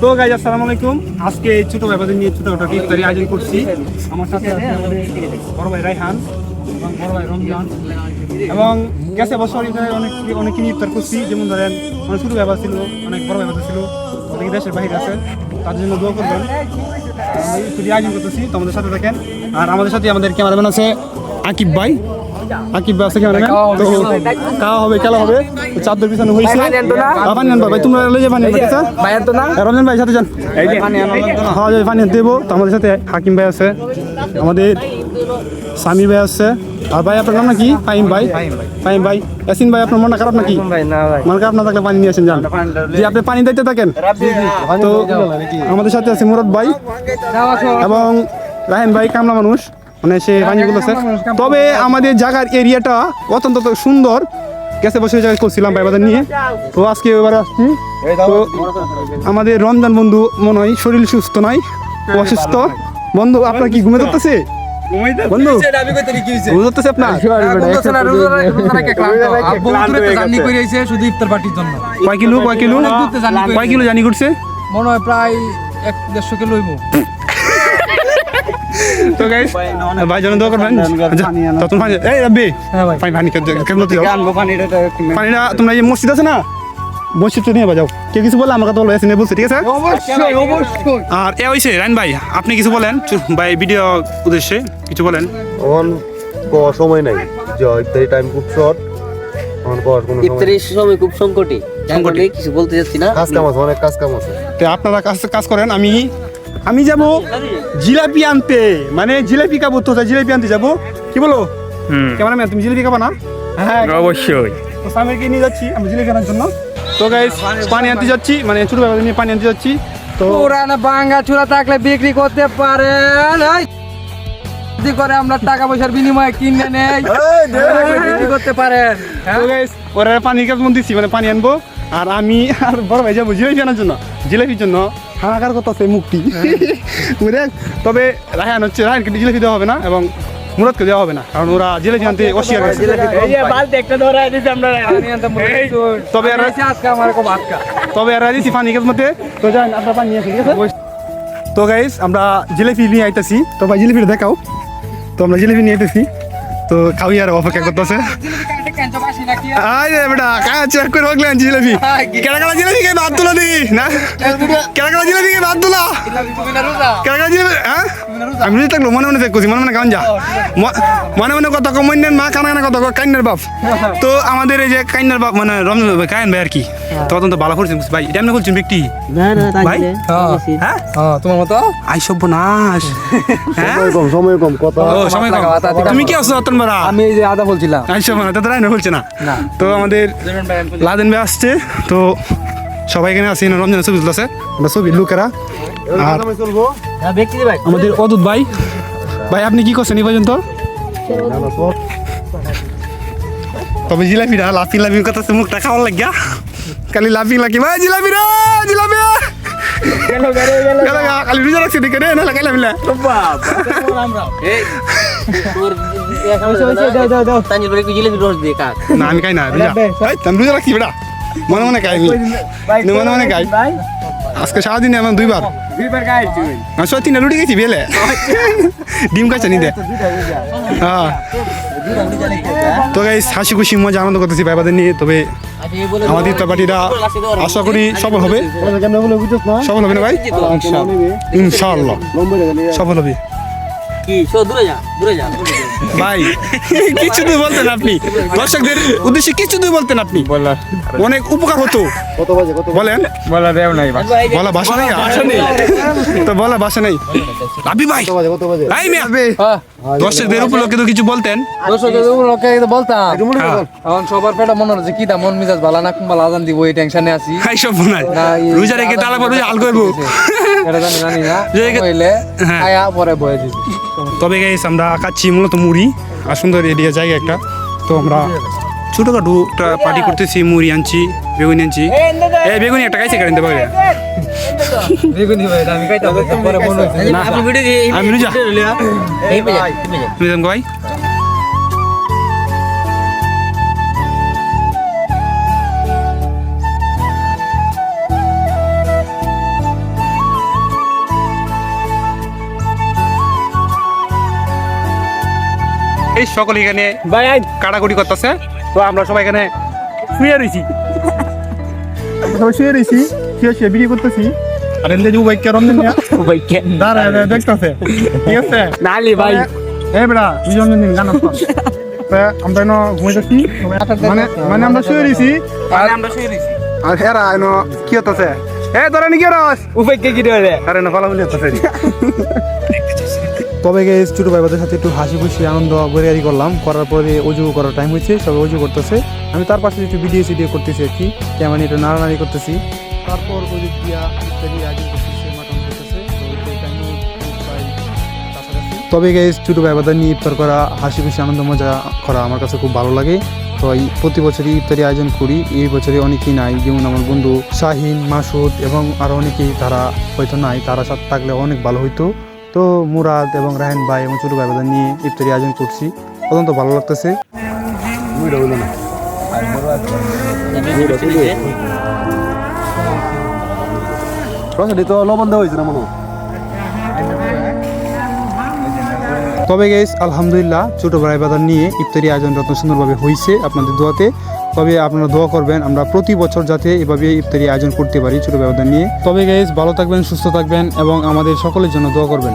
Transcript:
তো গাইজ আসসালামু আলাইকুম। আজকে ছোট ভাইদের নিয়ে ছোটখাটো ইফতারি আয়োজন করছি। আমার সাথে আছে আমাদের বড় ভাই রায়হান এবং বড় ভাই রমজান, এবং গেছে বছর অনেক ইফতার করছি। যেমন ধরেন অনেক ছোট ব্যাপার ছিল, অনেক বড় ব্যাপার ছিল, অনেক দেশের বাইরে আছে, তাদের জন্য দোয়া করবেন। আমরা ইফতারি আয়োজন করতেছি, তো আমাদের সাথে থাকেন। আর আমাদের সাথে আমাদের ক্যামেরাম্যান আছে আকিব ভাই। আকিব ভাই আছে ক্যামেরাম্যান। তো খাওয়া হবে, খেলা হবে, চাঁদের পিছনে হয়েছে। ভাই তোমরা রমজান ভাই সাথে যান, পানি দেবো। তো আমাদের সাথে হাকিম ভাই আছে, আমাদের সামি ভাই আছে। আর ভাই আপনার নাম নাকি? ফাহিম ভাই। ফাহিম ভাই। ইয়াসিন ভাই আপনার মনটা খারাপ নাকি? মন খারাপ না থাকলে পানি নিয়ে আসেন, যান। জি, আপনি পানি দিতে থাকেন। তো আমাদের সাথে আছে মুরাদ ভাই এবং রাহেন ভাই, কামলা মানুষ, মানে সে পানি বলেছে। তবে আমাদের জায়গার এরিয়াটা অত্যন্ত সুন্দর। গেছে বসে জায়গায় করছিলাম ভাইবাদের নিয়ে, তো আজকে এবার আসছি। তো আমাদের রমজান বন্ধু মনে হয় শরীর সুস্থ নয়, অসুস্থ। বন্ধু আপনার কি ঘুমে ধরতেছে? বন্ধু ধরতেছে আপনার? কয় কিলো জানি করছে? মনে হয় প্রায় 1-1.5 কিলো হইব। তো গাইস ভাই জন দোয়া করবেন। তখন পানি, এই রাব্বি পানি কেমন তুই পানিটা তোমরা এই মসজিদ আছে না, মসজিদটা নিয়ে বাজাও। কেউ কিছু বলে আমাকে তো বলছে, বলছে ঠিক আছে। আর এ হইছে রাইন ভাই, আপনি কিছু বলেন ভাই, ভিডিও উদ্দেশ্যে কিছু বলেন। এখন সময় নাই, ইফতারি টাইম খুব শর্ট, ইফতারির সময় খুব সংকটে, কিছু বলতে যাচ্ছি না। কাজ কাম আছে, অনেক কাজ কাম আছে। তো আপনারা কাজ করেন। আমি যাবো জিলাপি আনতে, মানে জিলাপি খাবো, তো জিলাপি আনতে যাবো। কি বলো ক্যামেরাম্যান, তুমি জিলাপি খাবা না? হ্যাঁ অবশ্যই। তো সামিরকে নিয়ে যাচ্ছি আমি জিলাপি আনার জন্য। তো গাইস পানি আনতে যাচ্ছি, মানে ছোট ব্যাপারে নিয়ে পানি আনতে যাচ্ছি। তো পুরানা ভাঙা চূড়া থাকলে বিক্রি করতে পারেন, করে আমরা টাকা পয়সার বিনিময়ে কিনে নেই, বিক্রি করতে পারেন। তো গাইস ওরা পানি কেমন দিচ্ছি, মানে পানি আনবো। আর আমি আর বড় ভাই যাবো জিলাপি আনার জন্য। জিলাপির জন্য হাহাকার কথা আছে মুক্তি। তবে রায়হানকে জিলাপি দেওয়া হবে না এবং মুরাদকে দেওয়া হবে না, কারণ ওরা জিলাপি আনতে অস্বীকার করছে। তবে এরা দিচ্ছি পানি কেমন মধ্যে। তো যান আপনার পানি নিয়ে আসেন, ঠিক আছে? তো গাইস আমরা জিলাপি নিয়ে আইতেছি। তো ভাই জিলাপিটা দেখাও। তো আমরা জিলাপি নিয়ে আইতেছি, তো খাওয়াই আর অপেক্ষা করতেছে। বেটা চেক করে রাখলেন জিলাপি কেনা জিলাপি কে ভাত তোলা দি না, কেনা জিলাপি কে ভাত তোলা কেনা জিলাপি। হ্যাঁ আমি রুজি থাকলো মনে মনে চেক করছি, মনে মনে কান যা মনে মনে কত কমাইনের মা কানা কত কাইনের বাপ। তো আমাদের এই যে কাইনের বাপ মানে রমজান ভাই, কাইন ভাই আর কি তদন্ত ভালো করছেন ভাই। এটা এমনি করছেন ব্যক্তি ভাই। হ্যাঁ তোমার মতো আই সব নাশ। সময় কম কথা। সময় কম। তুমি কি আছো অতন বড়া? আমি এই যে আদা বলছিলাম। আইসো মানে তো রাইনা বলছে না। তো আমাদের লাদেন ভাই আসছে, তো সবাই এখানে আসি না, রমজানের ছবি তুলছে, আমরা ছবি লোকেরা। আর আমাদের অদূত ভাই, ভাই আপনি কি করছেন এই পর্যন্ত? তবে জিলাপিটা লাফি কথা মুখটা খাওয়ার লাগিয়া খালি লাফি ভাই জিলাপি রে জিলাপি খালি রুজা রাখছি দেখে রে না লাগাইলাম না। না আমি খাই না, আমি রুজা রাখছি বেটা, মনে মনে খাই, মনে মনে খাই। আজকে সারাদিনে আমার দুইবার তিনটা রুটি গেছি বেলে, ডিম খাইছে নি দে। হ্যাঁ তো গাইস হাসি খুশি মজা আনন্দ করতেছি ভাইবাদের নিয়ে। তবে আমাদের ইফতার পার্টিটা আশা করি সফল হবে। সফল হবে না ভাই? ইনশাআল্লাহ সফল হবে। ভাই কিছু তুই বলতেন আপনি, দর্শকদের উদ্দেশ্যে কিছু তুই বলতেন আপনি, অনেক উপকার হতো। বলেন। বলা ভাষা নেই, তো বলা ভাষা নেই। রাবি ভাই দর্শকদের উপলক্ষে তো কিছু বলতেন। দর্শকদের উপলক্ষে বলতাম এখন সবার পেটা মনে হচ্ছে কি মন মিজাজ ভালো না, কুম্বাল আজান দিব এই টেনশনে আছি। সব নাই রোজা রেখে তালা পরে হাল করবো জানি না পরে বয়ে দিবি। তবে গাইস আমরা খাচ্ছি মূলত মুড়ি, আর সুন্দর এরিয়া জায়গা একটা। তো আমরা ছোটখাটো একটা পার্টি করতেছি, মুড়ি আনছি, বেগুনি আনছি। এই বেগুনি একটা খাইছে কারেন্ট পাবে বেগুনি ভাই আমি খাইতে পরে মনে হচ্ছে না আমি রুজা ভাই। গাইস সকলে এখানে কাটাকুটি করতেছে। তো আমরা সবাই এখানে শুয়ে রয়েছি, শুয়ে বিক্রি করতেছি। আর এলে যে উবাইকে রমজান দাঁড়া দেখতেছে, ঠিক আছে নালি ভাই বেড়া দুজন গান আমরা এনে ঘুমাইতেছি, মানে আমরা শুয়ে রয়েছি আর হেরা এনে কি হতেছে ধরে নি কি রস উপায়কে কি রে আরে না ফলাফলি হতেছে। তবে গাইস ছোট ভাইদের সাথে একটু হাসি খুশি আনন্দ বরিয়ারি করলাম, করার পরে অজু করার টাইম হয়েছে, সবাই অজু করতেছে। আমি তার পাশে একটু ভিডিও সিডিও করতেছি আর কি, কেমন একটু নাড়ানাড়ি করতেছি। তারপর ওই দিয়া ইত্যাদি আয়োজন করতেছে, মাটন করতেছে। তবে গাইস ছোট ভাইদের নিয়ে ইফতার করা, হাসি খুশি আনন্দ মজা করা আমার কাছে খুব ভালো লাগে। তো এই প্রতি বছরই ইফতারি আয়োজন করি। এই বছরে অনেকেই নাই, যেমন আমার বন্ধু শাহিন, মাসুদ এবং আরও অনেকেই, তারা হয়তো নাই, তারা সাথে থাকলে অনেক ভালো হইতো। তো মুরাদ এবং রায়হান ভাই এবং ছোট ভাই বোনদের নিয়ে ইফতারি আয়োজন করছি, অত্যন্ত ভালো লাগতেছে। তো লবণ দেওয়া হয়েছে না মনে হয়। তবে গাইস আলহামদুলিল্লাহ ছোট ভাই বাজার নিয়ে ইফতারি আয়োজন যত সুন্দরভাবে হয়েছে আপনাদের দোয়াতে। তবে আপনারা দোয়া করবেন আমরা প্রতি বছর যাতে এভাবে ইফতারি আয়োজন করতে পারি ছোট ভাই বাজার নিয়ে। তবে গাইস ভালো থাকবেন, সুস্থ থাকবেন এবং আমাদের সকলের জন্য দোয়া করবেন।